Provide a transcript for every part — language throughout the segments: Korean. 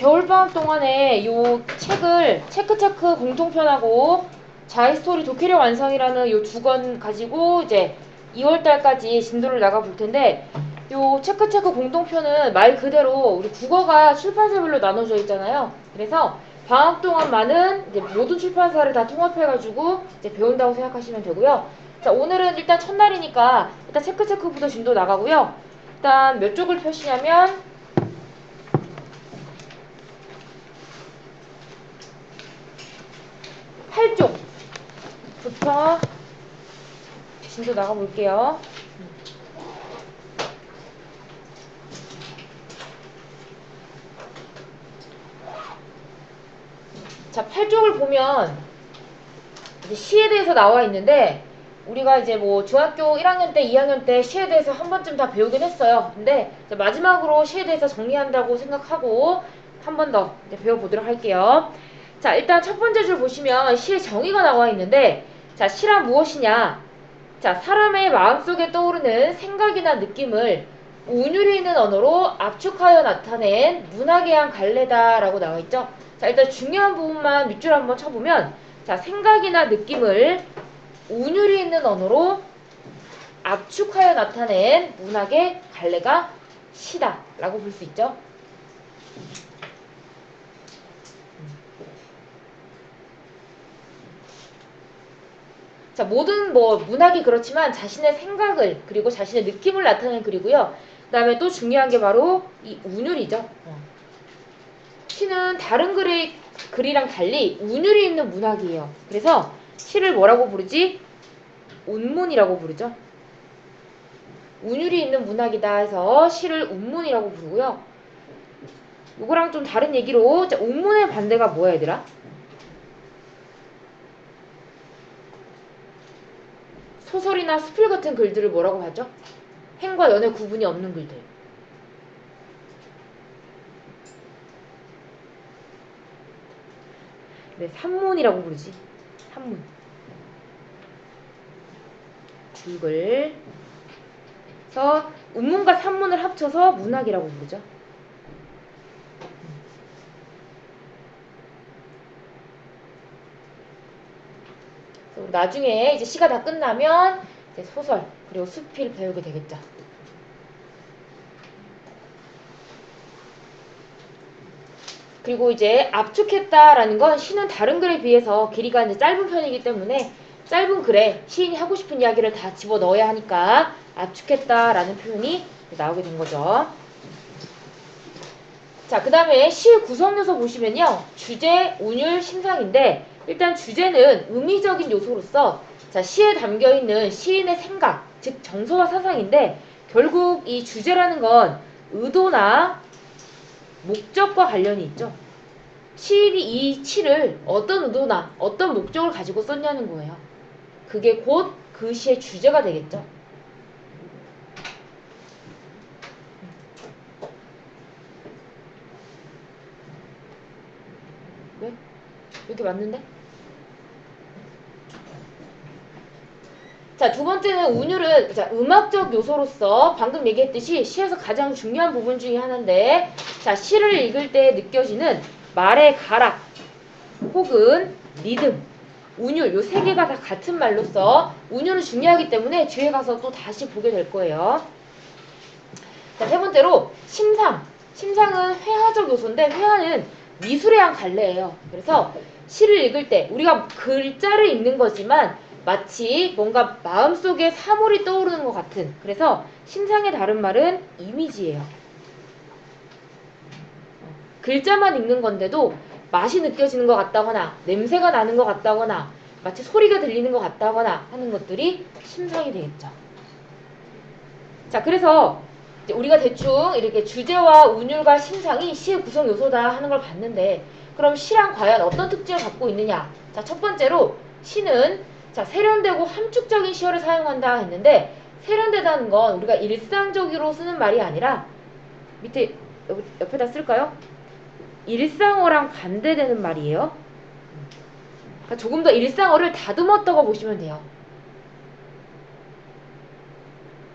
겨울방학 동안에 요 책을 체크체크 공통편하고 자이스토리 도캐력 완성이라는 요 두 권 가지고 이제 2월달까지 진도를 나가 볼 텐데, 요 체크체크 공통편은 말 그대로 우리 국어가 출판사별로 나눠져 있잖아요. 그래서 방학 동안만은 이제 모든 출판사를 다 통합해가지고 이제 배운다고 생각하시면 되고요. 자, 오늘은 일단 첫날이니까 일단 체크체크부터 진도 나가고요. 일단 몇 쪽을 펴시냐면 8쪽부터 진도 나가 볼게요. 자, 8쪽을 보면 이제 시에 대해서 나와 있는데, 우리가 이제 뭐 중학교 1학년 때, 2학년 때 시에 대해서 한 번쯤 다 배우긴 했어요. 근데 마지막으로 시에 대해서 정리한다고 생각하고 한 번 더 배워보도록 할게요. 자, 일단 첫 번째 줄 보시면 시의 정의가 나와 있는데, 자, 시란 무엇이냐? 자, 사람의 마음속에 떠오르는 생각이나 느낌을 운율이 있는 언어로 압축하여 나타낸 문학의 한 갈래다라고 나와 있죠. 자, 일단 중요한 부분만 밑줄 한번 쳐보면, 자, 생각이나 느낌을 운율이 있는 언어로 압축하여 나타낸 문학의 갈래가 시다라고 볼 수 있죠. 자, 모든 문학이 그렇지만 자신의 생각을 그리고 자신의 느낌을 나타내는 글이고요. 그 다음에 또 중요한 게 바로 이 운율이죠. 시는 다른 글이랑 달리 운율이 있는 문학이에요. 그래서 시를 뭐라고 부르지? 운문이라고 부르죠. 운율이 있는 문학이다 해서 시를 운문이라고 부르고요. 이거랑 좀 다른 얘기로, 자, 운문의 반대가 뭐야 얘들아? 소설이나 수필 같은 글들을 뭐라고 하죠? 행과 연의 구분이 없는 글들. 네, 산문이라고 부르지. 산문. 줄글. 그래서 운문과 산문을 합쳐서 문학이라고 부르죠. 나중에 이제 시가 다 끝나면 이제 소설 그리고 수필 배우게 되겠죠. 그리고 이제 압축했다라는 건 시는 다른 글에 비해서 길이가 이제 짧은 편이기 때문에 짧은 글에 시인이 하고 싶은 이야기를 다 집어 넣어야 하니까 압축했다라는 표현이 나오게 된 거죠. 자, 그 다음에 시의 구성 요소 보시면요. 주제, 운율, 심상인데, 일단 주제는 의미적인 요소로서, 자, 시에 담겨있는 시인의 생각, 즉 정서와 사상인데, 결국 이 주제라는 건 의도나 목적과 관련이 있죠. 시인이 이 시를 어떤 의도나 어떤 목적을 가지고 썼냐는 거예요. 그게 곧 그 시의 주제가 되겠죠. 왜? 이렇게 맞는데? 자, 두 번째는 운율은, 자, 음악적 요소로서 방금 얘기했듯이 시에서 가장 중요한 부분 중에 하나인데, 자, 시를 읽을 때 느껴지는 말의 가락 혹은 리듬, 운율, 요 세 개가 다 같은 말로서 운율은 중요하기 때문에 뒤에 가서 또 다시 보게 될 거예요. 자, 세 번째로 심상. 심상은 회화적 요소인데, 회화는 미술의 한 갈래예요. 그래서 시를 읽을 때 우리가 글자를 읽는 거지만 마치 뭔가 마음속에 사물이 떠오르는 것 같은, 그래서 심상의 다른 말은 이미지예요. 글자만 읽는 건데도 맛이 느껴지는 것 같다거나 냄새가 나는 것 같다거나 마치 소리가 들리는 것 같다거나 하는 것들이 심상이 되겠죠. 자, 그래서 우리가 대충 이렇게 주제와 운율과 심상이 시의 구성 요소다 하는 걸 봤는데, 그럼 시랑 과연 어떤 특징을 갖고 있느냐? 자, 첫 번째로 시는, 자, 세련되고 함축적인 시어를 사용한다 했는데, 세련되다는 건 우리가 일상적으로 쓰는 말이 아니라 밑에 옆에다 쓸까요? 일상어랑 반대되는 말이에요. 그러니까 조금 더 일상어를 다듬었다고 보시면 돼요.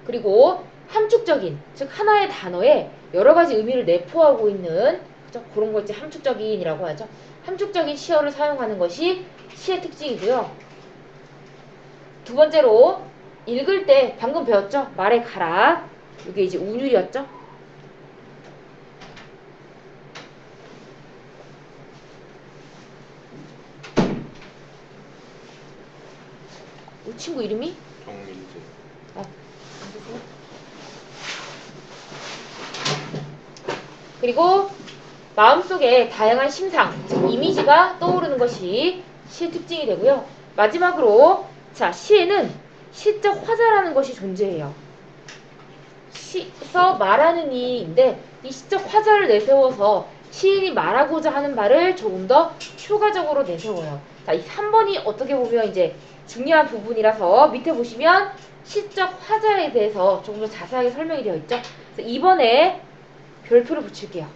그리고 함축적인, 즉 하나의 단어에 여러 가지 의미를 내포하고 있는 그죠? 그런 걸 이제 함축적인이라고 하죠. 함축적인 시어를 사용하는 것이 시의 특징이고요. 두 번째로 읽을 때 방금 배웠죠? 말에 가라. 이게 이제 운율이었죠? 우리 친구 이름이? 정민재. 그리고 마음속에 다양한 심상, 즉 이미지가 떠오르는 것이 시의 특징이 되고요. 마지막으로 자, 시에는 시적 화자라는 것이 존재해요. 시에서 말하는 이인데 이 시적 화자를 내세워서 시인이 말하고자 하는 바를 조금 더 효과적으로 내세워요. 자, 이 3번이 어떻게 보면 이제 중요한 부분이라서 밑에 보시면 시적 화자에 대해서 조금 더 자세하게 설명이 되어 있죠. 그래서 2번에 별표를 붙일게요.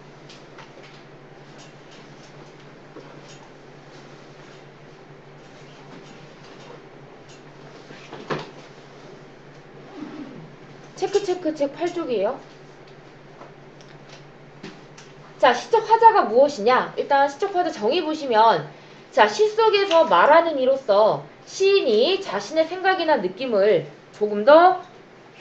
체크 책 8쪽이에요. 자, 시적 화자가 무엇이냐? 일단 시적 화자 정의 보시면 자, 시 속에서 말하는 이로써 시인이 자신의 생각이나 느낌을 조금 더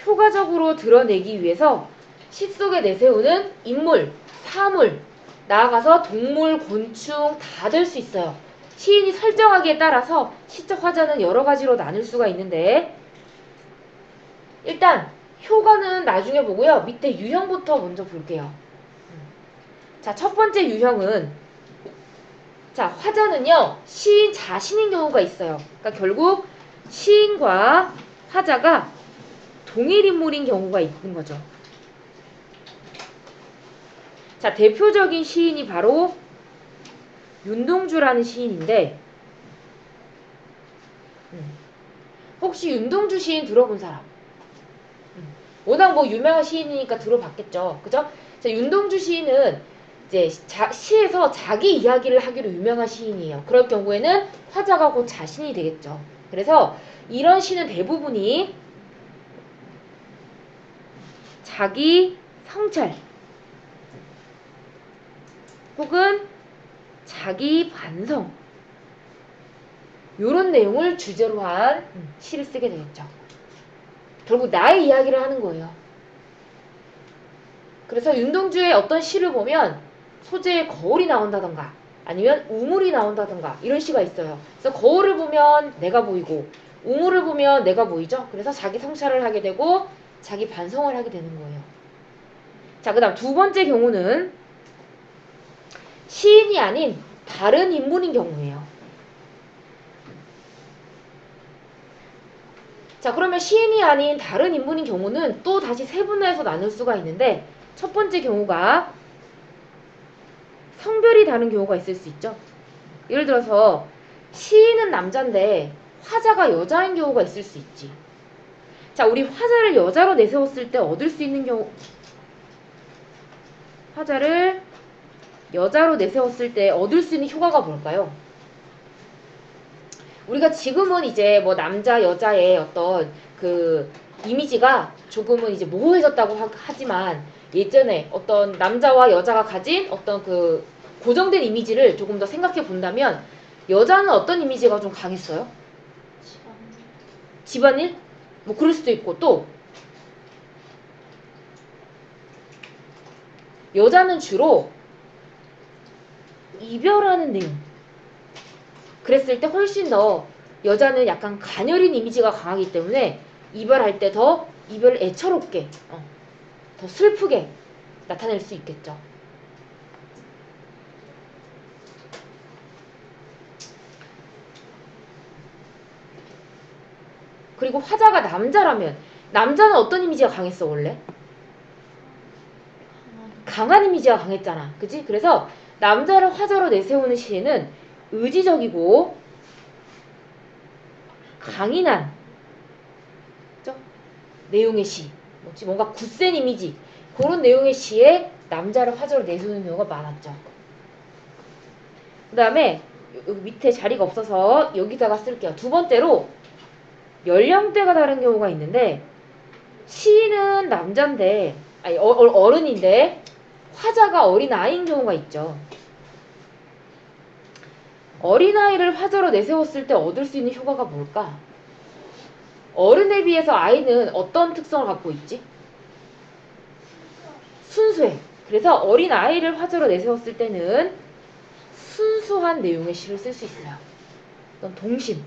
효과적으로 드러내기 위해서 시 속에 내세우는 인물, 사물, 나아가서 동물, 곤충 다 될 수 있어요. 시인이 설정하기에 따라서 시적 화자는 여러 가지로 나눌 수가 있는데 일단 효과는 나중에 보고요. 밑에 유형부터 먼저 볼게요. 자, 첫 번째 유형은 자, 화자는요. 시인 자신인 경우가 있어요. 그러니까 결국 시인과 화자가 동일 인물인 경우가 있는 거죠. 자, 대표적인 시인이 바로 윤동주라는 시인인데 혹시 윤동주 시인 들어본 사람? 워낙 뭐 유명한 시인이니까 들어봤겠죠. 그죠? 자, 윤동주 시인은 이제 시에서 자기 이야기를 하기로 유명한 시인이에요. 그럴 경우에는 화자가 곧 자신이 되겠죠. 그래서 이런 시는 대부분이 자기 성찰 혹은 자기 반성 요런 내용을 주제로 한 시를 쓰게 되겠죠. 결국 나의 이야기를 하는 거예요. 그래서 윤동주의 어떤 시를 보면 소재에 거울이 나온다던가 아니면 우물이 나온다던가 이런 시가 있어요. 그래서 거울을 보면 내가 보이고 우물을 보면 내가 보이죠. 그래서 자기 성찰을 하게 되고 자기 반성을 하게 되는 거예요. 자, 그 다음 두 번째 경우는 시인이 아닌 다른 인물인 경우예요. 자, 그러면 시인이 아닌 다른 인물인 경우는 또 다시 세분화해서 나눌 수가 있는데 첫 번째 경우가 성별이 다른 경우가 있을 수 있죠. 예를 들어서 시인은 남자인데 화자가 여자인 경우가 있을 수 있지. 자, 우리 화자를 여자로 내세웠을 때 얻을 수 있는 경우 화자를 여자로 내세웠을 때 얻을 수 있는 효과가 뭘까요? 우리가 지금은 이제 뭐 남자 여자의 어떤 그 이미지가 조금은 이제 모호해졌다고 하지만 예전에 어떤 남자와 여자가 가진 어떤 그 고정된 이미지를 조금 더 생각해 본다면 여자는 어떤 이미지가 좀 강했어요? 집안일? 뭐 그럴 수도 있고 또 여자는 주로 이별하는 내용 그랬을 때 훨씬 더 여자는 약간 가녀린 이미지가 강하기 때문에 이별할 때 더 이별을 애처롭게 더 슬프게 나타낼 수 있겠죠. 그리고 화자가 남자라면 남자는 어떤 이미지가 강했어 원래? 강한 이미지가 강했잖아. 그치? 그래서 남자를 화자로 내세우는 시에는 의지적이고 강인한 그죠? 내용의 시 뭔가 굳센 이미지 그런 내용의 시에 남자를 화자로 내세우는 경우가 많았죠. 그 다음에 여기 밑에 자리가 없어서 여기다가 쓸게요. 두 번째로 연령대가 다른 경우가 있는데 시인은 남자인데 아니 어른인데 화자가 어린아이인 경우가 있죠. 어린아이를 화자로 내세웠을 때 얻을 수 있는 효과가 뭘까? 어른에 비해서 아이는 어떤 특성을 갖고 있지? 순수해. 그래서 어린아이를 화자로 내세웠을 때는 순수한 내용의 시를 쓸 수 있어요. 어떤 동심.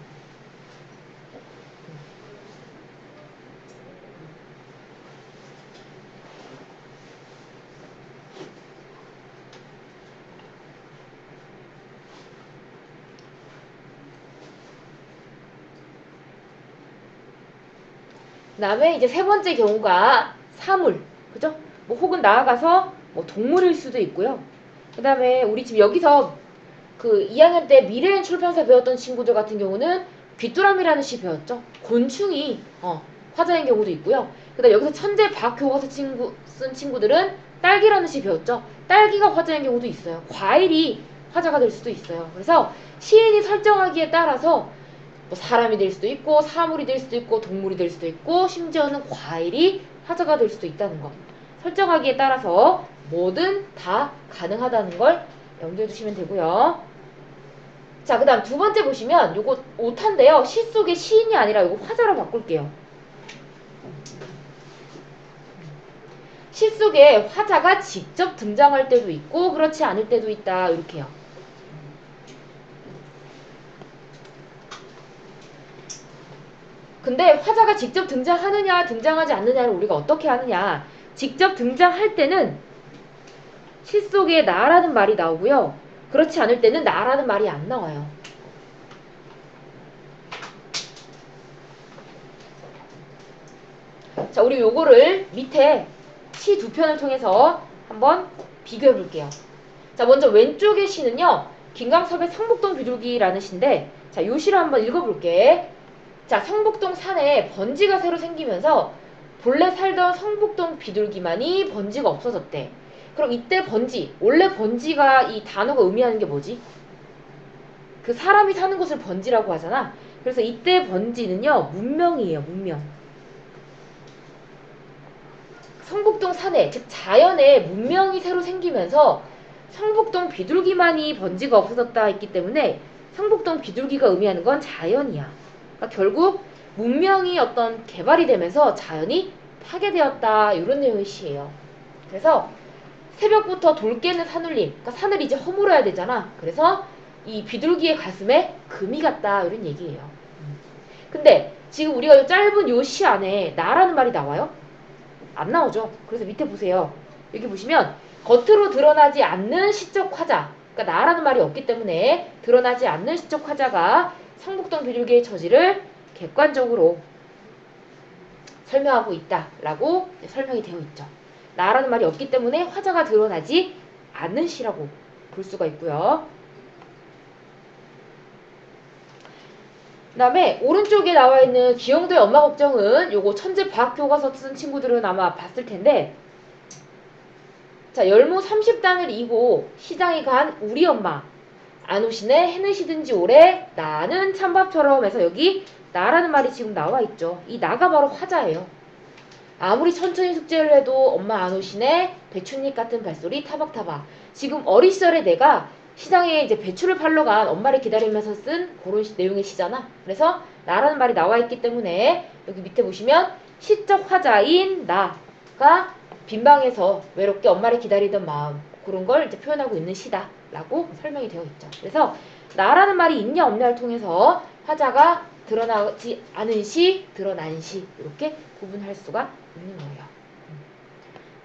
그 다음에 이제 세 번째 경우가 사물. 그죠? 뭐 혹은 나아가서 뭐 동물일 수도 있고요. 그 다음에 우리 지금 여기서 그 2학년 때 미래인 출판사 배웠던 친구들 같은 경우는 귀뚜라미라는 시 배웠죠. 곤충이 화자인 경우도 있고요. 그 다음에 여기서 천재 박교과서 쓴 친구들은 딸기라는 시 배웠죠. 딸기가 화자인 경우도 있어요. 과일이 화자가 될 수도 있어요. 그래서 시인이 설정하기에 따라서 뭐 사람이 될 수도 있고 사물이 될 수도 있고 동물이 될 수도 있고 심지어는 과일이 화자가 될 수도 있다는 것. 설정하기에 따라서 뭐든 다 가능하다는 걸 염두에 두시면 되고요. 자, 그 다음 두 번째 보시면 요거 오타인데요. 시 속의 시인이 아니라 요거 화자로 바꿀게요. 시 속에 화자가 직접 등장할 때도 있고 그렇지 않을 때도 있다. 이렇게요. 근데 화자가 직접 등장하느냐 등장하지 않느냐를 우리가 어떻게 하느냐. 직접 등장할 때는 시 속에 나라는 말이 나오고요. 그렇지 않을 때는 나라는 말이 안 나와요. 자, 우리 요거를 밑에 시 두 편을 통해서 한번 비교해 볼게요. 자, 먼저 왼쪽의 시는요. 김광섭의 성북동 비둘기라는 시인데, 자, 요 시를 한번 읽어볼게. 자, 성북동 산에 번지가 새로 생기면서 본래 살던 성북동 비둘기만이 번지가 없어졌대. 그럼 이때 번지, 원래 번지가 이 단어가 의미하는 게 뭐지? 그 사람이 사는 곳을 번지라고 하잖아. 그래서 이때 번지는요, 문명이에요, 문명. 성북동 산에, 즉 자연에 문명이 새로 생기면서 성북동 비둘기만이 번지가 없어졌다 했기 때문에 성북동 비둘기가 의미하는 건 자연이야. 그러니까 결국 문명이 어떤 개발이 되면서 자연이 파괴되었다, 이런 내용의 시예요. 그래서 새벽부터 돌 깨는 산울림, 그러니까 산을 이제 허물어야 되잖아. 그래서 이 비둘기의 가슴에 금이 갔다, 이런 얘기예요. 근데 지금 우리가 이 짧은 요 시 안에 나라는 말이 나와요? 안 나오죠. 그래서 밑에 보세요. 여기 보시면 겉으로 드러나지 않는 시적 화자, 그러니까 나라는 말이 없기 때문에 드러나지 않는 시적 화자가 성북동 비둘기의 처지를 객관적으로 설명하고 있다라고 설명이 되어 있죠. 나라는 말이 없기 때문에 화자가 드러나지 않는 시라고 볼 수가 있고요. 그 다음에 오른쪽에 나와 있는 기영도의 엄마 걱정은 요거 천재 과학 교과서 쓴 친구들은 아마 봤을 텐데, 자, 열무 30단을 이고 시장에 간 우리 엄마 안 오시네 해느시든지 오래 나는 찬밥처럼 해서 여기 나라는 말이 지금 나와 있죠. 이 나가 바로 화자예요. 아무리 천천히 숙제를 해도 엄마 안 오시네 배춧잎 같은 발소리 타박타박. 지금 어린 시절에 내가 시장에 이제 배추를 팔러 간 엄마를 기다리면서 쓴 그런 내용의 시잖아. 그래서 나라는 말이 나와 있기 때문에 여기 밑에 보시면 시적 화자인 나가 빈방에서 외롭게 엄마를 기다리던 마음, 그런 걸 이제 표현하고 있는 시다라고 설명이 되어 있죠. 그래서 나라는 말이 있냐 없냐를 통해서 화자가 드러나지 않은 시, 드러난 시, 이렇게 구분할 수가 있는 거예요.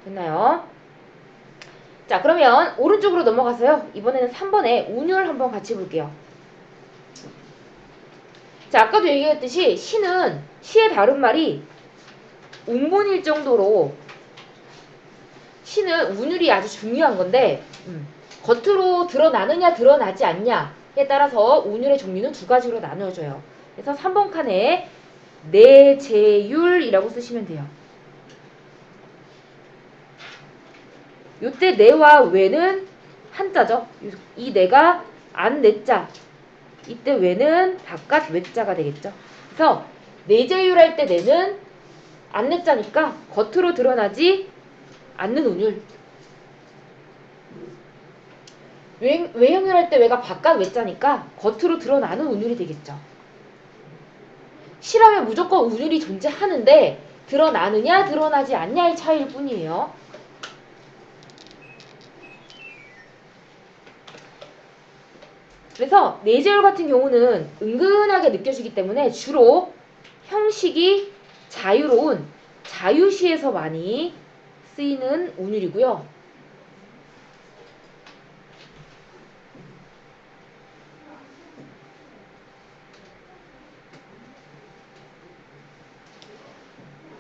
됐나요? 자, 그러면 오른쪽으로 넘어가서요. 이번에는 3번에 운율 한번 같이 볼게요. 자, 아까도 얘기했듯이 시는, 시의 다른 말이 운문일 정도로 시는 운율이 아주 중요한 건데, 겉으로 드러나느냐 드러나지 않냐에 따라서 운율의 종류는 두 가지로 나누어져요. 그래서 3번 칸에 내재율이라고 쓰시면 돼요. 요때 내와 외는 한자죠. 이 내가 안 내자. 이때 외는 바깥 외자가 되겠죠. 그래서 내재율 할 때 내는 안 내자니까 겉으로 드러나지 않는 운율. 외형률 할 때 외가 바깥 외자니까 겉으로 드러나는 운율이 되겠죠. 시라면 무조건 운율이 존재하는데 드러나느냐 드러나지 않냐의 차이일 뿐이에요. 그래서 내재율 같은 경우는 은근하게 느껴지기 때문에 주로 형식이 자유로운 자유시에서 많이 쓰이는 운율이고요.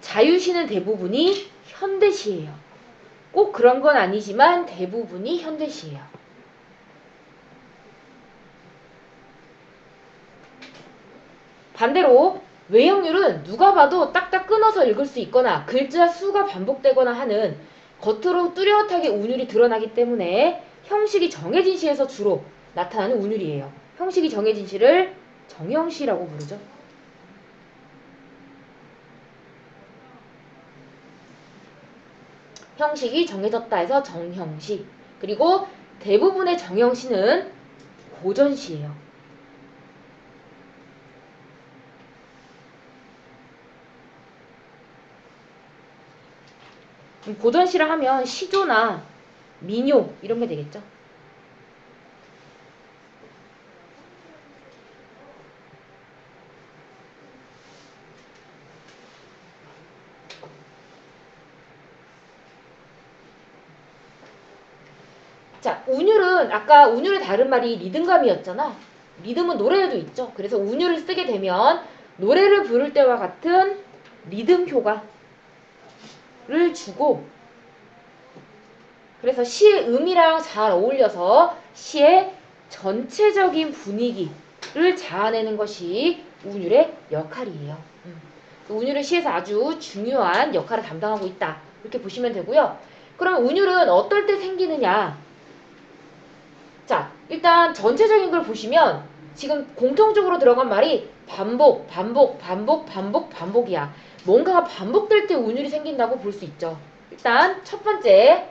자유시는 대부분이 현대시예요. 꼭 그런 건 아니지만 대부분이 현대시예요. 반대로 외형률은 누가 봐도 딱딱 끊어서 읽을 수 있거나 글자 수가 반복되거나 하는 겉으로 뚜렷하게 운율이 드러나기 때문에 형식이 정해진 시에서 주로 나타나는 운율이에요. 형식이 정해진 시를 정형시라고 부르죠. 형식이 정해졌다 해서 정형시. 그리고 대부분의 정형시는 고전시예요. 고전시라 하면 시조나 민요 이런 게 되겠죠. 자, 운율은 아까 운율의 다른 말이 리듬감이었잖아. 리듬은 노래에도 있죠. 그래서 운율을 쓰게 되면 노래를 부를 때와 같은 리듬 효과를 주고 그래서 시의 음이랑 잘 어울려서 시의 전체적인 분위기를 자아내는 것이 운율의 역할이에요. 운율은 시에서 아주 중요한 역할을 담당하고 있다. 이렇게 보시면 되고요. 그럼 운율은 어떨 때 생기느냐? 자, 일단 전체적인 걸 보시면 지금 공통적으로 들어간 말이 반복, 반복, 반복, 반복, 반복이야. 뭔가가 반복될 때 운율이 생긴다고 볼 수 있죠. 일단 첫 번째,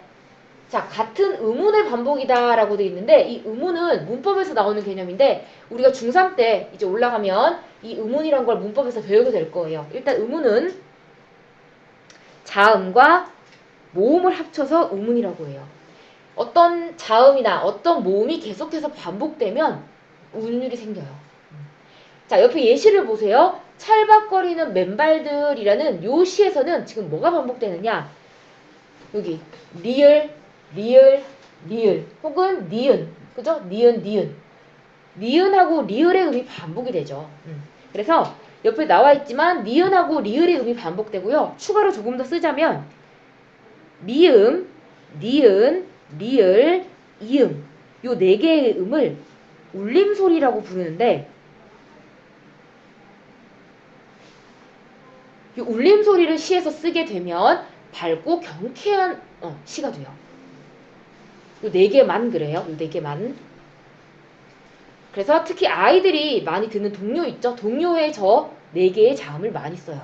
자, 같은 의문의 반복이다 라고 되어 있는데 이 의문은 문법에서 나오는 개념인데 우리가 중3 때 이제 올라가면 이 의문이란 걸 문법에서 배우게 될 거예요. 일단 의문은 자음과 모음을 합쳐서 의문이라고 해요. 어떤 자음이나 어떤 모음이 계속해서 반복되면 운율이 생겨요. 자, 옆에 예시를 보세요. 찰박거리는 맨발들이라는 요 시에서는 지금 뭐가 반복되느냐? 여기 리을, 리을, 리을 혹은 니은, 그죠? 니은, 니은. 니은하고 리을의 음이 반복이 되죠. 그래서 옆에 나와 있지만 니은하고 리을의 음이 반복되고요. 추가로 조금 더 쓰자면 미음, 니은, 리을, 이음 요 네 개의 음을 울림소리라고 부르는데 이 울림소리를 시에서 쓰게 되면 밝고 경쾌한 시가 돼요. 요 네 개만 그래요. 요 네 개만. 그래서 특히 아이들이 많이 듣는 동요 있죠. 동요에 저 네 개의 자음을 많이 써요.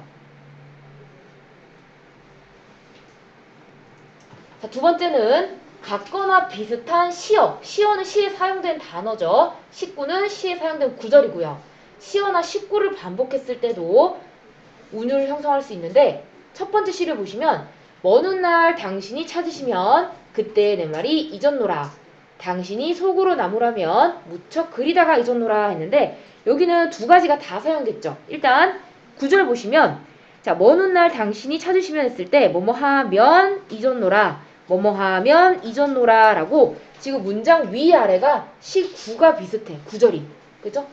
자, 두 번째는 같거나 비슷한 시어. 시어는 시에 사용된 단어죠. 식구는 시에 사용된 구절이고요. 시어나 식구를 반복했을 때도 운율을 형성할 수 있는데 첫 번째 시를 보시면 먼 훗날 당신이 찾으시면 그때 내 말이 잊었노라. 당신이 속으로 나무라면 무척 그리다가 잊었노라 했는데 여기는 두 가지가 다 사용됐죠. 일단 구절 보시면 자, 먼 훗날 당신이 찾으시면 했을 때 뭐뭐 하면 잊었노라. 뭐뭐 하면 잊었노라 라고 지금 문장 위아래가 시구가 비슷해. 구절이. 그죠?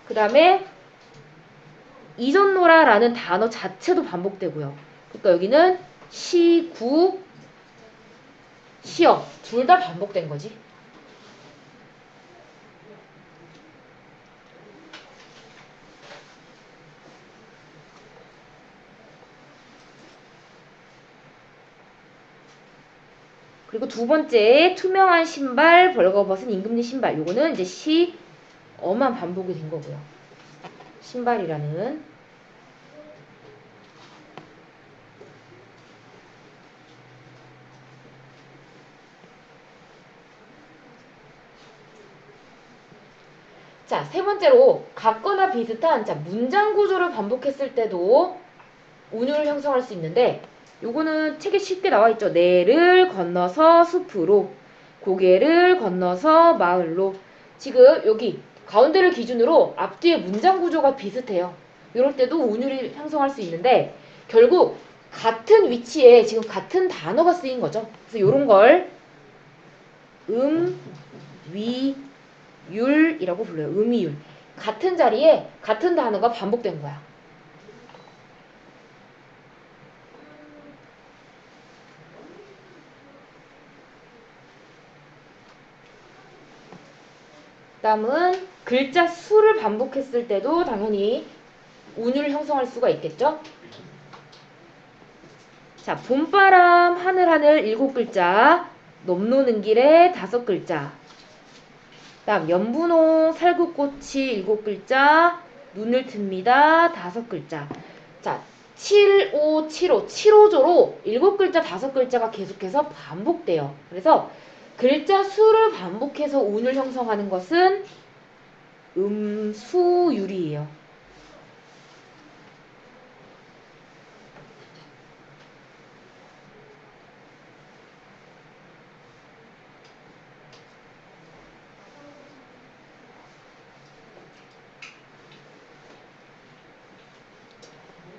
그 다음에 잊었노라라는 단어 자체도 반복되고요. 그러니까 여기는 시구, 시어 둘 다 반복된 거지. 그리고 두 번째 투명한 신발, 벌거벗은 임금니 신발. 요거는 이제 시어만 반복이 된 거고요. 신발이라는 자, 세 번째로 같거나 비슷한 문장 구조를 반복했을 때도 운율을 형성할 수 있는데 요거는 책에 쉽게 나와 있죠. 내를 건너서 숲으로, 고개를 건너서 마을로. 지금 여기 가운데를 기준으로 앞뒤의 문장 구조가 비슷해요. 이럴 때도 운율이 형성할 수 있는데 결국 같은 위치에 지금 같은 단어가 쓰인 거죠. 그래서 이런 걸 위, 율이라고 불러요. 음이율. 같은 자리에 같은 단어가 반복된 거야. 다음은 글자 수를 반복했을 때도 당연히 운율을 형성할 수가 있겠죠. 자, 봄바람 하늘 7글자, 넘노는 길에 5글자. 다음 연분홍 살구꽃이 7글자, 눈을 틉니다 5글자. 자, 7575, 7호조로 7글자 5글자가 계속해서 반복돼요. 그래서 글자 수를 반복해서 운을 형성하는 것은 음수율이에요.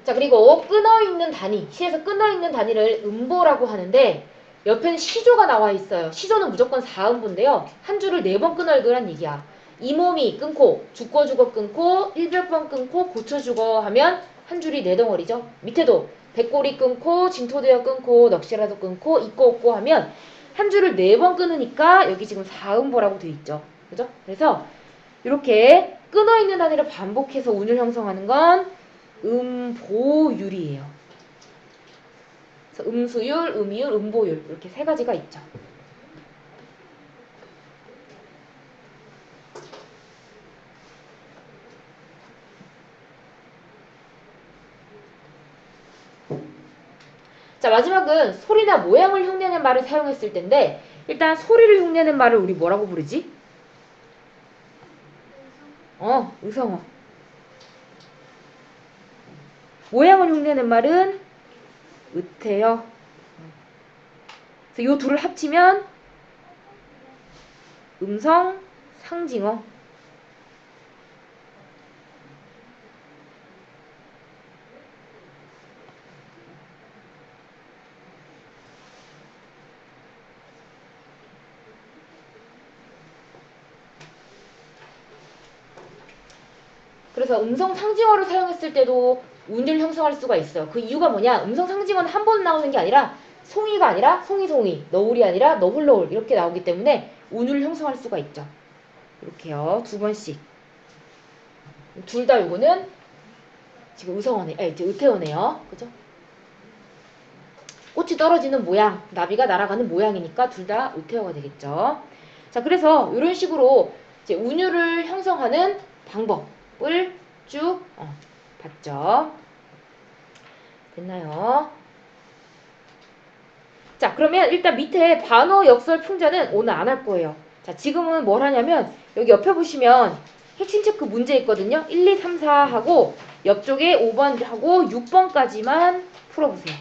자, 그리고 끊어있는 단위, 시에서 끊어있는 단위를 음보라고 하는데 옆에는 시조가 나와 있어요. 시조는 무조건 4음보인데요. 한 줄을 4번 끊어읽으란 얘기야. 이 몸이 끊고, 죽고 죽어 끊고, 100번 끊고, 고쳐 죽어 하면 한 줄이 4덩어리죠. 밑에도 백골이 끊고, 진토되어 끊고, 넋이라도 끊고, 있고 없고 하면 한 줄을 4번 끊으니까 여기 지금 4음보라고 되어 있죠. 그죠? 그래서 이렇게 끊어있는 단위를 반복해서 운을 형성하는 건 음보율이에요. 그래서 음수율, 음이율, 음보율 이렇게 세 가지가 있죠. 자, 마지막은 소리나 모양을 흉내낸 말을 사용했을 텐데 일단 소리를 흉내낸 말을 우리 뭐라고 부르지? 의성어. 모양을 흉내낸 말은 의태어. 그래서 이 둘을 합치면 음성 상징어. 그래서 음성 상징어를 사용했을 때도 운율 형성할 수가 있어요. 그 이유가 뭐냐? 음성 상징어는 한 번 나오는 게 아니라 송이가 아니라 송이, 너울이 아니라 너훌너울 이렇게 나오기 때문에 운율을 형성할 수가 있죠. 이렇게요. 2번씩. 둘 다 요거는 지금 의성어네, 이제 의태어네요. 그죠? 꽃이 떨어지는 모양, 나비가 날아가는 모양이니까 둘 다 의태어가 되겠죠. 자, 그래서 이런 식으로 이제 운율을 형성하는 방법을 쭉 봤죠. 됐나요? 자, 그러면 일단 밑에 반어 역설 풍자는 오늘 안 할 거예요. 자, 지금은 뭘 하냐면 여기 옆에 보시면 핵심 체크 문제 있거든요. 1, 2, 3, 4 하고 옆쪽에 5번 하고 6번까지만 풀어보세요.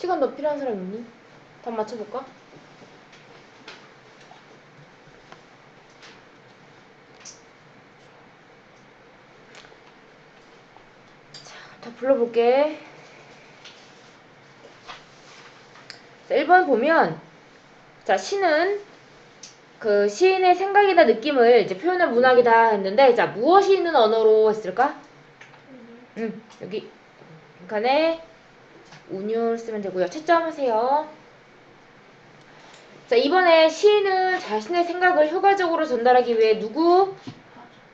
시간 더 필요한 사람 있니? 답 맞춰볼까? 자, 불러볼게. 자, 1번 보면, 자, 시는 그 시인의 생각이나 느낌을 이제 표현한 문학이다 했는데, 자, 무엇이 있는 언어로 했을까? 여기 빈칸에 운율 쓰면 되고요. 채점하세요. 자, 이번에 시인은 자신의 생각을 효과적으로 전달하기 위해 누구?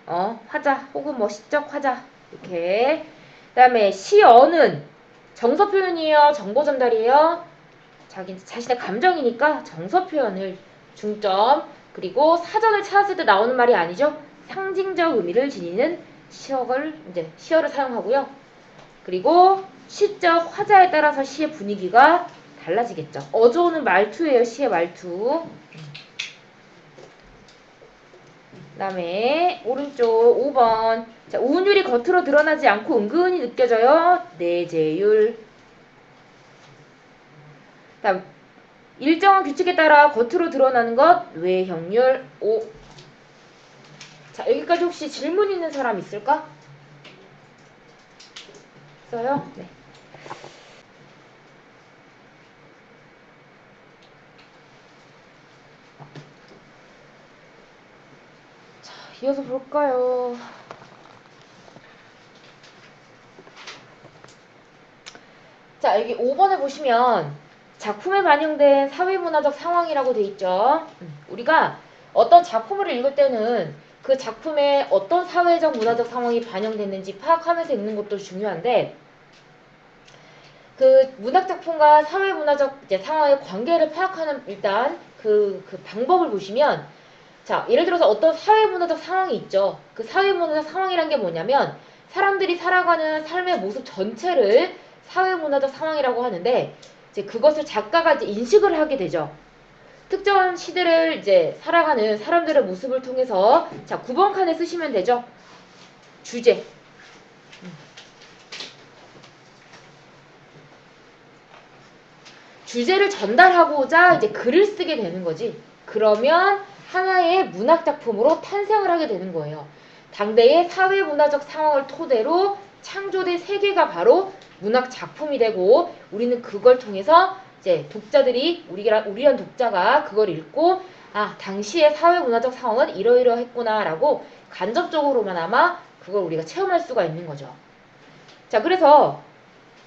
화자 혹은 뭐 시적 화자 이렇게. 그 다음에 시어는 정서 표현이에요? 정보 전달이에요? 자신의 감정이니까 정서 표현을 중점. 그리고 사전을 찾았을 때 나오는 말이 아니죠. 상징적 의미를 지니는 시어를 사용하고요. 그리고 시적 화자에 따라서 시의 분위기가 달라지겠죠. 어조는 말투예요. 시의 말투. 그 다음에 오른쪽 5번. 자, 운율이 겉으로 드러나지 않고 은근히 느껴져요. 내재율. 다음 일정한 규칙에 따라 겉으로 드러나는 것 외형률 5. 자, 여기까지 혹시 질문 있는 사람 있을까? 있어요? 네. 자, 이어서 볼까요? 자, 여기 5번에 보시면 작품에 반영된 사회문화적 상황이라고 돼 있죠. 우리가 어떤 작품을 읽을 때는 그 작품에 어떤 사회적 문화적 상황이 반영됐는지 파악하면서 읽는 것도 중요한데, 그 문학 작품과 사회 문화적 이제 상황의 관계를 파악하는 일단 그 방법을 보시면, 자, 예를 들어서 어떤 사회 문화적 상황이 있죠. 그 사회 문화적 상황이란 게 뭐냐면 사람들이 살아가는 삶의 모습 전체를 사회 문화적 상황이라고 하는데, 이제 그것을 작가가 이제 인식을 하게 되죠. 특정한 시대를 이제 살아가는 사람들의 모습을 통해서, 자, 9번 칸에 쓰시면 되죠. 주제. 주제를 전달하고자 이제 글을 쓰게 되는 거지. 그러면 하나의 문학 작품으로 탄생을 하게 되는 거예요. 당대의 사회 문화적 상황을 토대로 창조된 세계가 바로 문학 작품이 되고, 우리는 그걸 통해서 이제 독자들이 우리란 독자가 그걸 읽고, 아, 당시의 사회 문화적 상황은 이러이러했구나라고 간접적으로나마 그걸 우리가 체험할 수가 있는 거죠. 자, 그래서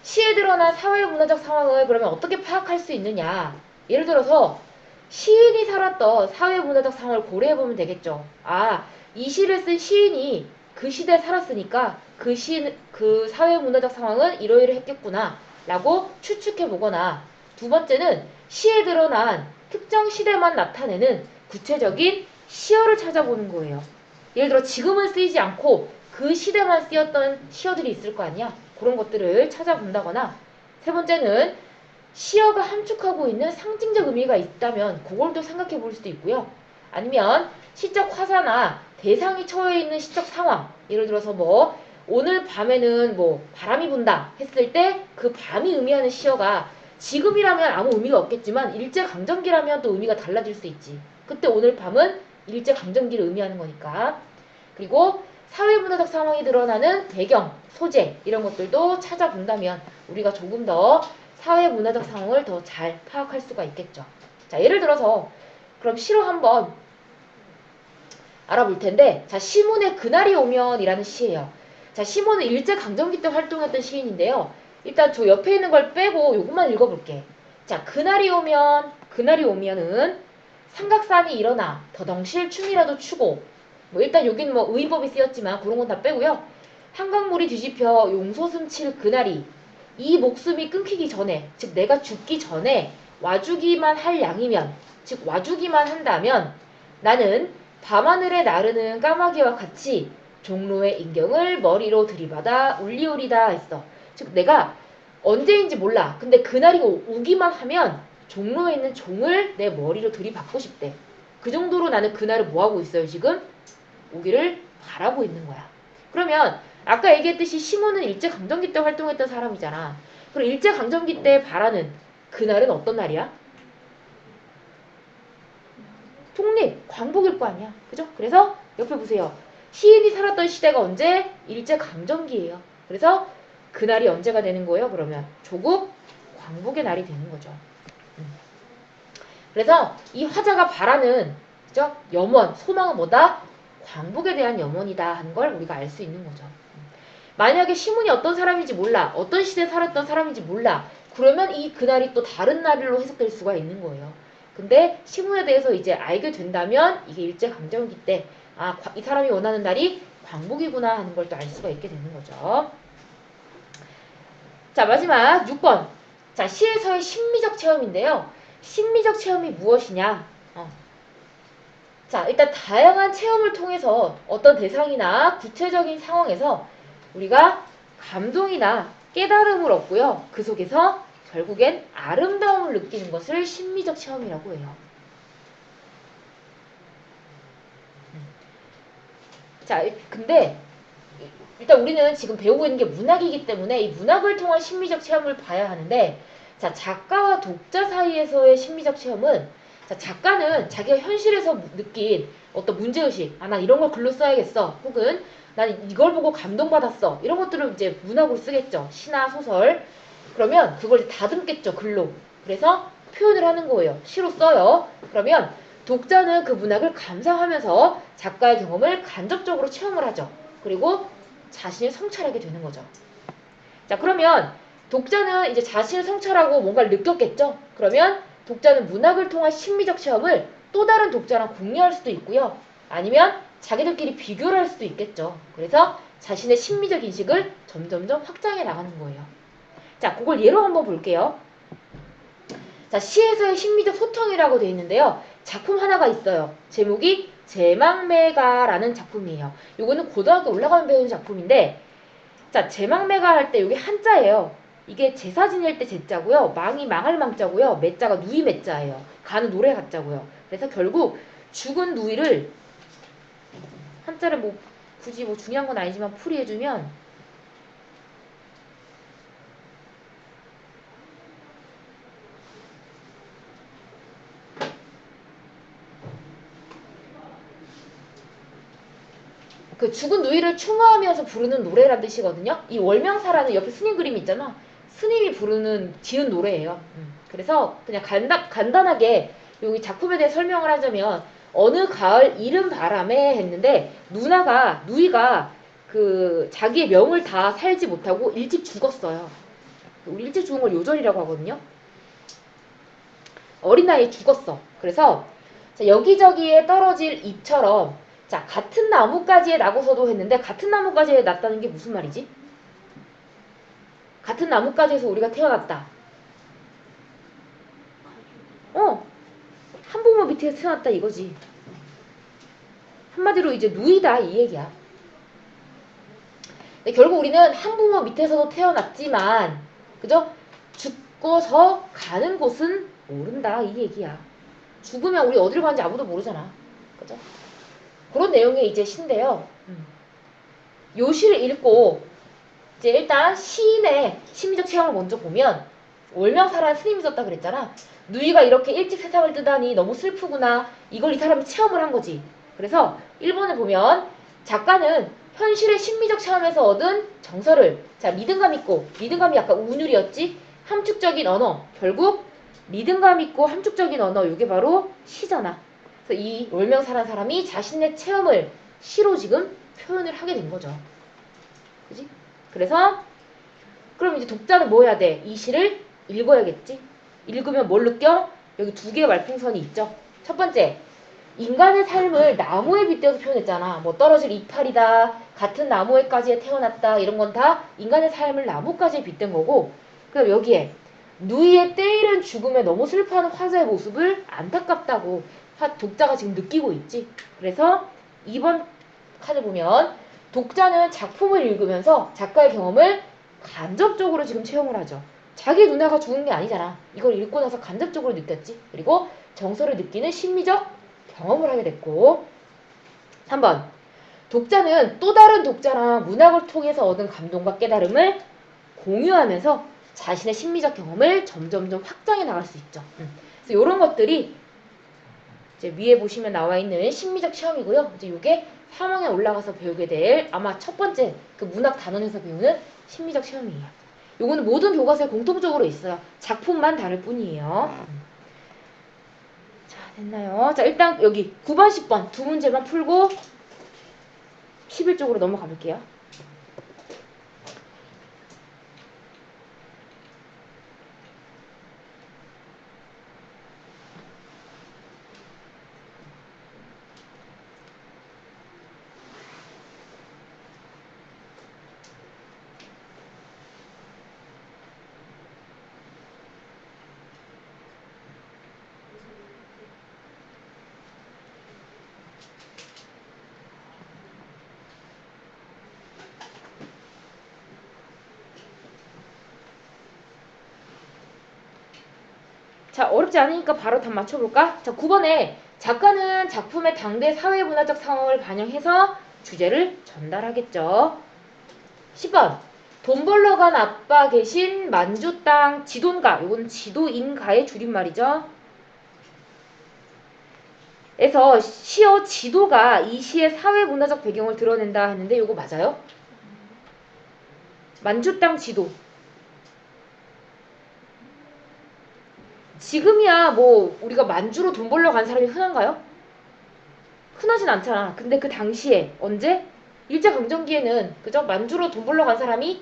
시에 드러난 사회문화적 상황을 그러면 어떻게 파악할 수 있느냐. 예를 들어서 시인이 살았던 사회문화적 상황을 고려해보면 되겠죠. 아, 이 시를 쓴 시인이 그 시대에 살았으니까 그 사회문화적 상황은 이러이러했겠구나 라고 추측해보거나, 두 번째는 시에 드러난 특정 시대만 나타내는 구체적인 시어를 찾아보는 거예요. 예를 들어 지금은 쓰이지 않고 그 시대만 쓰였던 시어들이 있을 거 아니야. 그런 것들을 찾아본다거나, 세 번째는 시어가 함축하고 있는 상징적 의미가 있다면 그걸 또 생각해 볼 수도 있고요. 아니면 시적 화사나 대상이 처해 있는 시적 상황, 예를 들어서 뭐 오늘 밤에는 뭐 바람이 분다 했을 때 그 밤이 의미하는 시어가 지금이라면 아무 의미가 없겠지만 일제강점기라면 또 의미가 달라질 수 있지. 그때 오늘 밤은 일제강점기를 의미하는 거니까. 그리고 사회문화적 상황이 드러나는 배경, 소재 이런 것들도 찾아본다면 우리가 조금 더 사회문화적 상황을 더 잘 파악할 수가 있겠죠. 자, 예를 들어서 그럼 시로 한번 알아볼 텐데, 자, 시문의 그날이 오면이라는 시예요. 자, 시문은 일제강점기 때 활동했던 시인인데요. 일단 저 옆에 있는 걸 빼고 요것만 읽어볼게. 자, 그날이 오면은 삼각산이 일어나 더덩실 춤이라도 추고, 뭐 일단 여긴 뭐 의법이 쓰였지만 그런 건 다 빼고요. 한강물이 뒤집혀 용솟음 칠 그날이, 이 목숨이 끊기기 전에, 즉 내가 죽기 전에 와주기만 할 양이면, 즉 와주기만 한다면 나는 밤하늘에 나르는 까마귀와 같이 종로의 인경을 머리로 들이받아 울리오리다 했어. 즉 내가 언제인지 몰라. 근데 그날이 오기만 하면 종로에 있는 종을 내 머리로 들이받고 싶대. 그 정도로 나는 그날을 뭐하고 있어요 지금? 오기를 바라고 있는 거야. 그러면 아까 얘기했듯이 시몬은 일제강점기 때 활동했던 사람이잖아. 그럼 일제강점기 때 바라는 그날은 어떤 날이야? 독립, 광복일 거 아니야. 그죠? 그래서 옆에 보세요. 시인이 살았던 시대가 언제? 일제강점기예요. 그래서 그날이 언제가 되는 거예요? 그러면 조국 광복의 날이 되는 거죠. 그래서 이 화자가 바라는, 그죠? 염원, 소망은 뭐다? 광복에 대한 염원이다 하는 걸 우리가 알 수 있는 거죠. 만약에 시문이 어떤 사람인지 몰라, 어떤 시대에 살았던 사람인지 몰라, 그러면 이 그날이 또 다른 날로 해석될 수가 있는 거예요. 근데 시문에 대해서 이제 알게 된다면 이게 일제강점기 때 이 사람이 원하는 날이 광복이구나 하는 걸 또 알 수가 있게 되는 거죠. 자, 마지막 6번. 자, 시에서의 심미적 체험인데요. 심미적 체험이 무엇이냐? 자, 일단 다양한 체험을 통해서 어떤 대상이나 구체적인 상황에서 우리가 감동이나 깨달음을 얻고요. 그 속에서 결국엔 아름다움을 느끼는 것을 심미적 체험이라고 해요. 자, 근데 일단 우리는 지금 배우고 있는 게 문학이기 때문에 이 문학을 통한 심미적 체험을 봐야 하는데, 자, 작가와 독자 사이에서의 심미적 체험은, 자, 작가는 자기가 현실에서 느낀 어떤 문제의식, 난 이런 걸 글로 써야겠어, 혹은 난 이걸 보고 감동받았어, 이런 것들을 이제 문학으로 쓰겠죠. 시나 소설. 그러면 그걸 다듬겠죠, 글로. 그래서 표현을 하는 거예요. 시로 써요. 그러면 독자는 그 문학을 감상하면서 작가의 경험을 간접적으로 체험을 하죠. 그리고 자신을 성찰하게 되는 거죠. 자, 그러면 독자는 이제 자신을 성찰하고 뭔가를 느꼈겠죠? 그러면 독자는 문학을 통한 심미적 체험을 또 다른 독자랑 공유할 수도 있고요. 아니면 자기들끼리 비교를 할 수도 있겠죠. 그래서 자신의 심미적 인식을 점점점 확장해 나가는 거예요. 자, 그걸 예로 한번 볼게요. 자, 시에서의 심미적 소통이라고 되어 있는데요. 작품 하나가 있어요. 제목이 제망매가라는 작품이에요. 요거는 고등학교 올라가면 배우는 작품인데, 자, 제망매가 할 때 요게 한자예요. 이게 제사 지낼 때 제자고요. 망이 망할 망자고요. 매자가 누이 매자예요. 가는 노래 같자고요. 그래서 결국 죽은 누이를 한자를 뭐 굳이 뭐 중요한 건 아니지만 풀이해주면, 그 죽은 누이를 추모하면서 부르는 노래란 뜻이거든요. 이 월명사라는 옆에 스님 그림 있잖아. 스님이 부르는 지은 노래예요. 그래서 그냥 간단하게 여기 작품에 대해 설명을 하자면, 어느 가을 이른 바람에 했는데 누이가 그 자기의 명을 다 살지 못하고 일찍 죽었어요. 우리 일찍 죽은 걸 요절이라고 하거든요. 어린 나이에 죽었어. 그래서 여기저기에 떨어질 잎처럼, 자, 같은 나뭇가지에 나고서도 했는데 같은 나뭇가지에 났다는 게 무슨 말이지? 같은 나뭇가지에서 우리가 태어났다. 한 부모 밑에서 태어났다 이거지. 한마디로 이제 누이다 이 얘기야. 근데 결국 우리는 한 부모 밑에서도 태어났지만, 그죠? 죽고서 가는 곳은 모른다 이 얘기야. 죽으면 우리 어디로 가는지 아무도 모르잖아. 그죠? 그런 내용의 이제 시인데요. 요 시를 읽고 이제 일단 시인의 심리적 체험을 먼저 보면, 월명사라는 스님이 썼다 그랬잖아. 누이가 이렇게 일찍 세상을 뜨다니 너무 슬프구나. 이걸 이 사람이 체험을 한 거지. 그래서 1번을 보면 작가는 현실의 심미적 체험에서 얻은 정서를, 자, 리듬감 있고, 리듬감이 약간 운율이었지. 함축적인 언어, 결국 리듬감 있고 함축적인 언어, 이게 바로 시잖아. 그래서 이 월명사라는 사람이 자신의 체험을 시로 지금 표현을 하게 된 거죠. 그지? 그래서 그럼 이제 독자는 뭐 해야 돼? 이 시를 읽어야겠지? 읽으면 뭘 느껴? 여기 두 개의 말풍선이 있죠. 첫 번째, 인간의 삶을 나무에 빗대어서 표현했잖아. 뭐 떨어질 이파리다, 같은 나무에까지 태어났다, 이런 건 다 인간의 삶을 나무까지 빗댄 거고, 그럼 여기에 누이의 때이른 죽음에 너무 슬퍼하는 화자의 모습을 안타깝다고 독자가 지금 느끼고 있지. 그래서 2번 칸을 보면 독자는 작품을 읽으면서 작가의 경험을 간접적으로 지금 체험을 하죠. 자기 누나가 죽은 게 아니잖아. 이걸 읽고 나서 간접적으로 느꼈지. 그리고 정서를 느끼는 심리적 경험을 하게 됐고, 3번. 독자는 또 다른 독자랑 문학을 통해서 얻은 감동과 깨달음을 공유하면서 자신의 심리적 경험을 점점점 확장해 나갈 수 있죠. 그래서 이런 것들이 이제 위에 보시면 나와 있는 심리적 시험이고요. 이제 이게 3학년 올라가서 배우게 될 아마 첫 번째 그 문학 단원에서 배우는 심리적 시험이에요. 요거는 모든 교과서에 공통적으로 있어요. 작품만 다를 뿐이에요. 자, 됐나요? 자, 일단 여기 9번, 10번 두 문제만 풀고 11쪽으로 넘어가 볼게요. 자, 어렵지 않으니까 바로 답 맞춰볼까? 자, 9번에 작가는 작품의 당대 사회문화적 상황을 반영해서 주제를 전달하겠죠. 10번 돈 벌러 간 아빠 계신 만주 땅 지돈가, 이건 지도인가의 줄임말이죠. 에서 시어 지도가 이 시의 사회문화적 배경을 드러낸다 했는데 이거 맞아요? 만주 땅 지도. 지금이야 뭐 우리가 만주로 돈 벌러 간 사람이 흔한가요? 흔하진 않잖아. 근데 그 당시에 언제? 일제강점기에는 그죠? 만주로 돈 벌러 간 사람이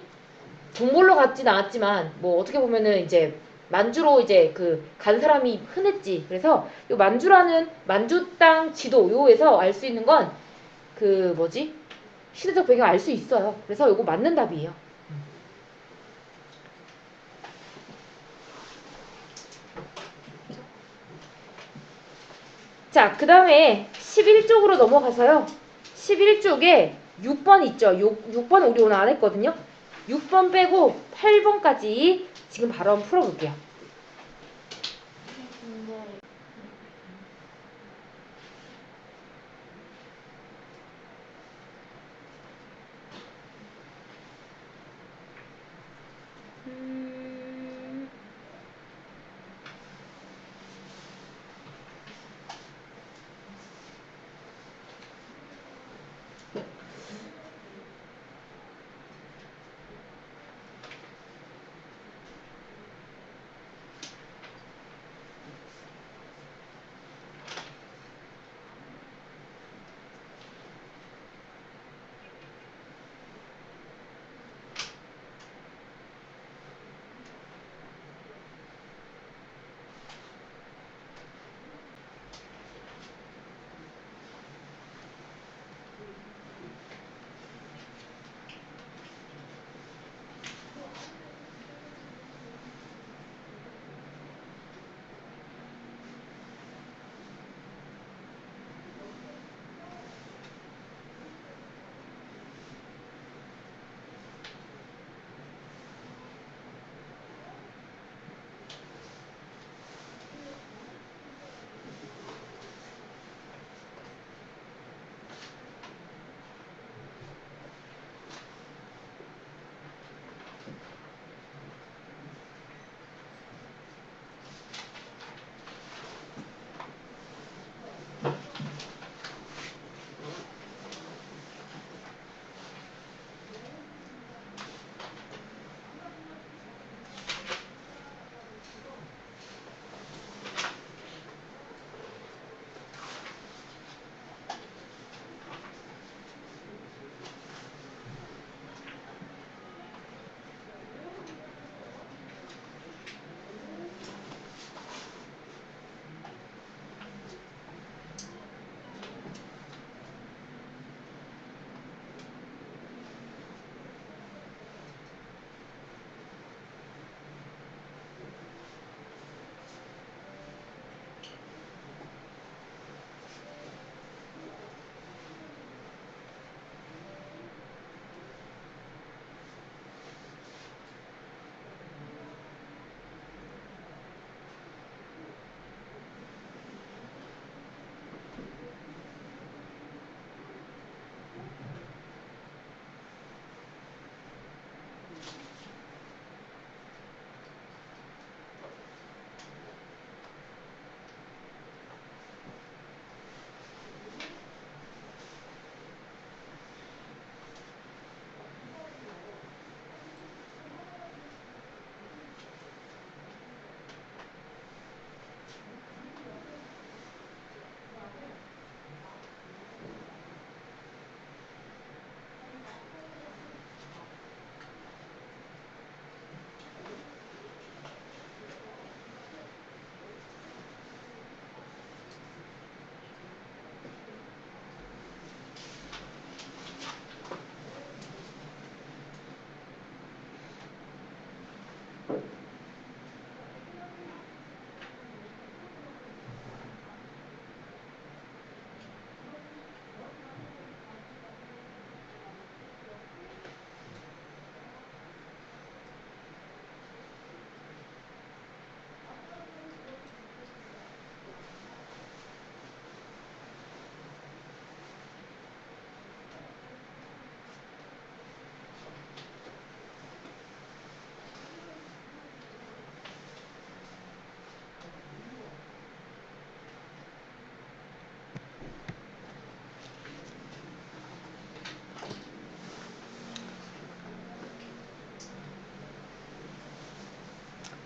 돈 벌러 갔진 않았지만 뭐 어떻게 보면은 이제 만주로 이제 그 간 사람이 흔했지. 그래서 요 만주라는 만주 땅 지도 요에서 알 수 있는 건 그 뭐지? 시대적 배경 알 수 있어요. 그래서 요거 맞는 답이에요. 자, 그 다음에 11쪽으로 넘어가서요. 11쪽에 6번 있죠. 6번 우리 오늘 안 했거든요. 6번 빼고 8번까지 지금 바로 한번 풀어볼게요.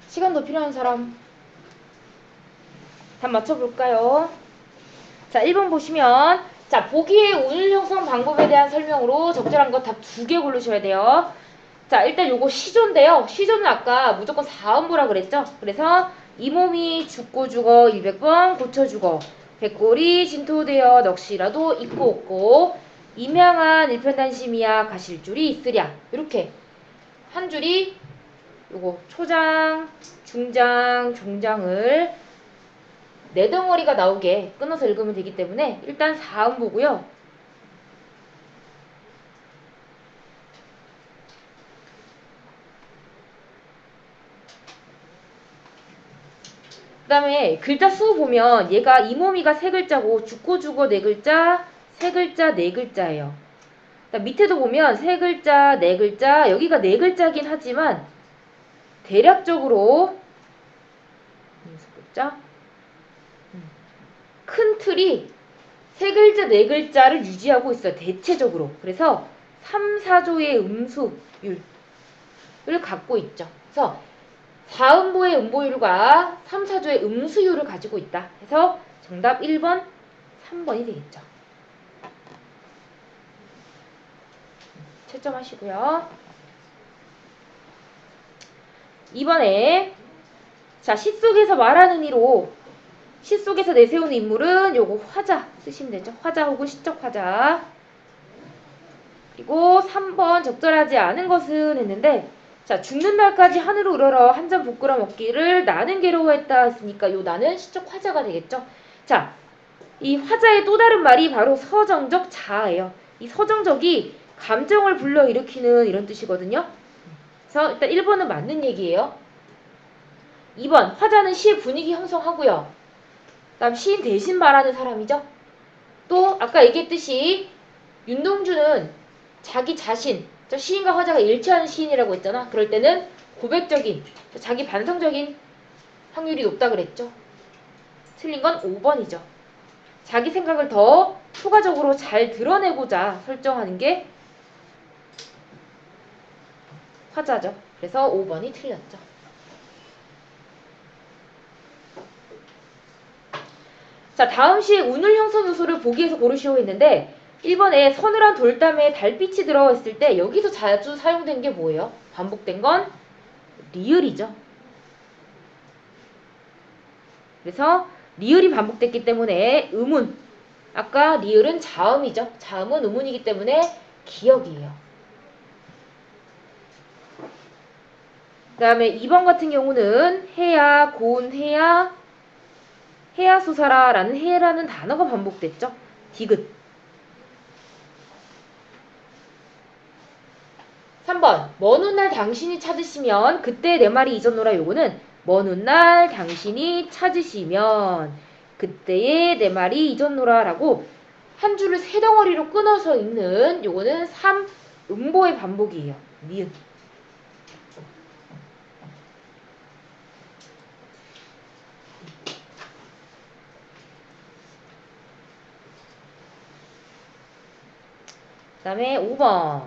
시간 더 필요한 사람 답 맞춰볼까요? 자, 1번 보시면 자, 보기의 운율 형성 방법에 대한 설명으로 적절한 거 답 2개 고르셔야 돼요. 자, 일단 요거 시조인데요. 시조는 아까 무조건 4음보라 그랬죠? 그래서 이 몸이 죽고 죽어 200번 고쳐 죽어 백골이 진토되어 넋이라도 있고 없고 임양한 일편단심이야 가실줄이 있으랴. 이렇게 한 줄이 요거 초장, 중장, 종장을 네 덩어리가 나오게 끊어서 읽으면 되기 때문에 일단 4음보고요. 그 다음에 글자 수 보면 얘가 이 몸이가 세 글자고 죽고 죽어 네 글자, 세 글자, 네 글자예요. 밑에도 보면 세 글자, 네 글자, 여기가 네 글자긴 하지만 대략적으로 글자 큰 틀이 세 글자, 네 글자를 유지하고 있어요. 대체적으로. 그래서 3, 4조의 음수율을 갖고 있죠. 그래서 4음보의 음보율과 3, 4조의 음수율을 가지고 있다. 그래서 정답 1번, 3번이 되겠죠. 채점하시고요. 2번에 자, 시 속에서 말하는 이로 시 속에서 내세우는 인물은 요거 화자 쓰시면 되죠. 화자 혹은 시적 화자. 그리고 3번 적절하지 않은 것은 했는데 자, 죽는 날까지 하늘을 우러러 한 잔 부끄러 먹기를 나는 괴로워했다 했으니까 요 나는 시적 화자가 되겠죠. 자, 이 화자의 또 다른 말이 바로 서정적 자아예요. 이 서정적이 감정을 불러일으키는 이런 뜻이거든요. 그래서 일단 1번은 맞는 얘기예요. 2번 화자는 시의 분위기 형성하고요. 다음 시인 대신 말하는 사람이죠. 또 아까 얘기했듯이 윤동주는 자기 자신, 시인과 화자가 일치하는 시인이라고 했잖아. 그럴 때는 고백적인, 자기 반성적인 확률이 높다 그랬죠. 틀린 건 5번이죠. 자기 생각을 더 효과적으로 잘 드러내고자 설정하는 게 화자죠. 그래서 5번이 틀렸죠. 자, 다음 시의 운율 형성 요소를 보기에서 고르시오 했는데 1번에 서늘한 돌담에 달빛이 들어있을 때 여기서 자주 사용된 게 뭐예요? 반복된 건 리을이죠. 그래서 리을이 반복됐기 때문에 음운, 아까 리을은 자음이죠. 자음은 음운이기 때문에 기역이에요. 그 다음에 2번 같은 경우는 해야, 고운 해야, 해야소사라 라는 해라는 단어가 반복됐죠. 디귿. 3번 먼 훗날 당신이 찾으시면 그때 내 말이 잊었노라. 요거는 먼 훗날 당신이 찾으시면 그때의 내 말이 잊었노라 라고 한 줄을 세 덩어리로 끊어서 읽는 요거는 3음보의 반복이에요. 니은. 그 다음에 5번.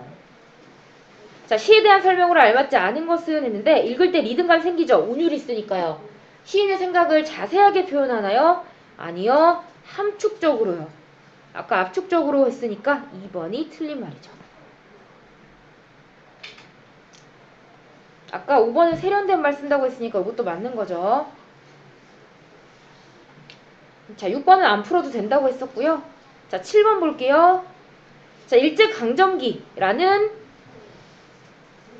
자, 시에 대한 설명으로 알맞지 않은 것은 했는데 읽을 때 리듬감 생기죠. 운율이 있으니까요. 시인의 생각을 자세하게 표현하나요? 아니요. 함축적으로요. 아까 압축적으로 했으니까 2번이 틀린 말이죠. 아까 5번은 세련된 말 쓴다고 했으니까 이것도 맞는 거죠. 자, 6번은 안 풀어도 된다고 했었고요. 자, 7번 볼게요. 자, 일제강점기라는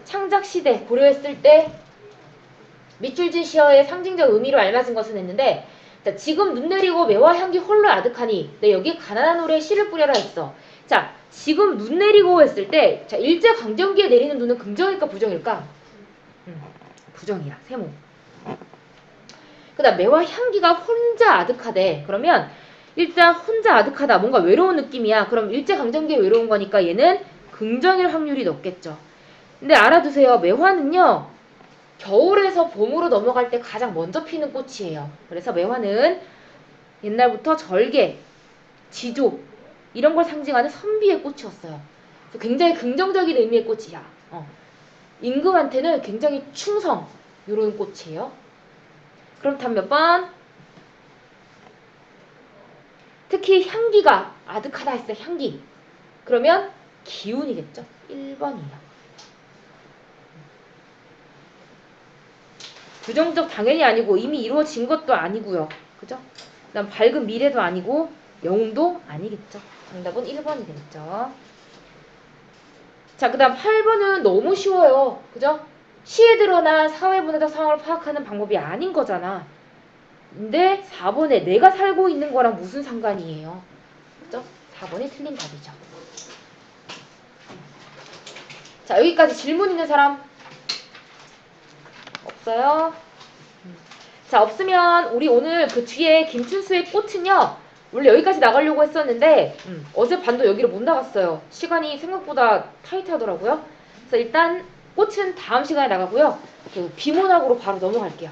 창작시대 고려했을 때 밑줄 시어의 상징적 의미로 알맞은 것은 했는데 자, 지금 눈 내리고 매화 향기 홀로 아득하니 네, 여기 가난한 노래에 씨를 뿌려라 했어. 자, 지금 눈 내리고 했을 때 자, 일제 강점기에 내리는 눈은 긍정일까 부정일까? 부정이야. 세모. 그 다음 매화 향기가 혼자 아득하대. 그러면 일단 혼자 아득하다. 뭔가 외로운 느낌이야. 그럼 일제 강점기에 외로운 거니까 얘는 긍정일 확률이 높겠죠. 근데 알아두세요. 매화는요. 겨울에서 봄으로 넘어갈 때 가장 먼저 피는 꽃이에요. 그래서 매화는 옛날부터 절개, 지조 이런 걸 상징하는 선비의 꽃이었어요. 그래서 굉장히 긍정적인 의미의 꽃이야. 임금한테는 굉장히 충성 이런 꽃이에요. 그럼 답 몇 번? 특히 향기가 아득하다 했어요. 향기. 그러면 기운이겠죠. 1번이에요. 부정적 당연히 아니고 이미 이루어진 것도 아니고요. 그죠? 그다음 밝은 미래도 아니고 영웅도 아니겠죠. 정답은 1번이 되겠죠. 자, 그 다음 8번은 너무 쉬워요. 그죠? 시에 드러난 사회문화적 상황을 파악하는 방법이 아닌 거잖아. 근데 4번에 내가 살고 있는 거랑 무슨 상관이에요? 그죠? 4번이 틀린 답이죠. 자, 여기까지 질문 있는 사람? 없어요? 자, 없으면 우리 오늘 그 뒤에 김춘수의 꽃은요. 원래 여기까지 나가려고 했었는데 어제 반도 여기를 못 나갔어요. 시간이 생각보다 타이트하더라고요. 그래서 일단 꽃은 다음 시간에 나가고요. 그 비문학으로 바로 넘어갈게요.